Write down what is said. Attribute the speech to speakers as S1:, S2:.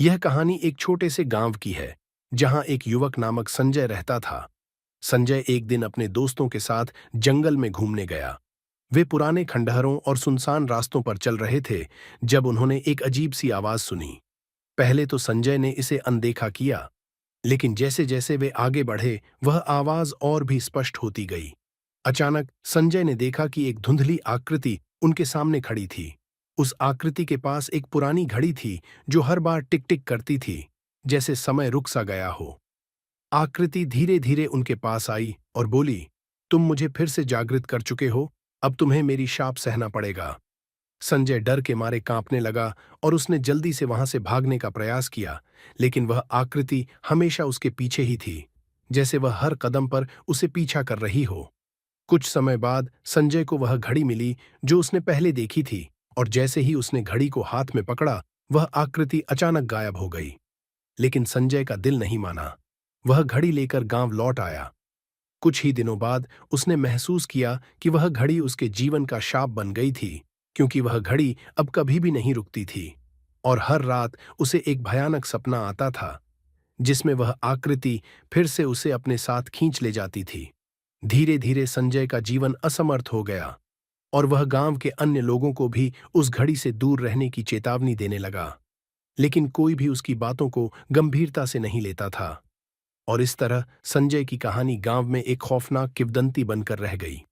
S1: यह कहानी एक छोटे से गांव की है, जहां एक युवक नामक संजय रहता था। संजय एक दिन अपने दोस्तों के साथ जंगल में घूमने गया। वे पुराने खंडहरों और सुनसान रास्तों पर चल रहे थे जब उन्होंने एक अजीब सी आवाज सुनी। पहले तो संजय ने इसे अनदेखा किया, लेकिन जैसे जैसे वे आगे बढ़े, वह आवाज और भी स्पष्ट होती गई। अचानक संजय ने देखा कि एक धुंधली आकृति उनके सामने खड़ी थी। उस आकृति के पास एक पुरानी घड़ी थी, जो हर बार टिक टिक करती थी, जैसे समय रुक सा गया हो। आकृति धीरे धीरे उनके पास आई और बोली, तुम मुझे फिर से जागृत कर चुके हो, अब तुम्हें मेरी शाप सहना पड़ेगा। संजय डर के मारे कांपने लगा और उसने जल्दी से वहां से भागने का प्रयास किया, लेकिन वह आकृति हमेशा उसके पीछे ही थी, जैसे वह हर कदम पर उसे पीछा कर रही हो। कुछ समय बाद संजय को वह घड़ी मिली जो उसने पहले देखी थी, और जैसे ही उसने घड़ी को हाथ में पकड़ा, वह आकृति अचानक गायब हो गई। लेकिन संजय का दिल नहीं माना। वह घड़ी लेकर गांव लौट आया। कुछ ही दिनों बाद उसने महसूस किया कि वह घड़ी उसके जीवन का शाप बन गई थी, क्योंकि वह घड़ी अब कभी भी नहीं रुकती थी। और हर रात उसे एक भयानक सपना आता था, जिसमें वह आकृति फिर से उसे अपने साथ खींच ले जाती थी। धीरे धीरे संजय का जीवन असमर्थ हो गया, और वह गांव के अन्य लोगों को भी उस घड़ी से दूर रहने की चेतावनी देने लगा। लेकिन कोई भी उसकी बातों को गंभीरता से नहीं लेता था। और इस तरह संजय की कहानी गांव में एक खौफनाक किंवदंती बनकर रह गई।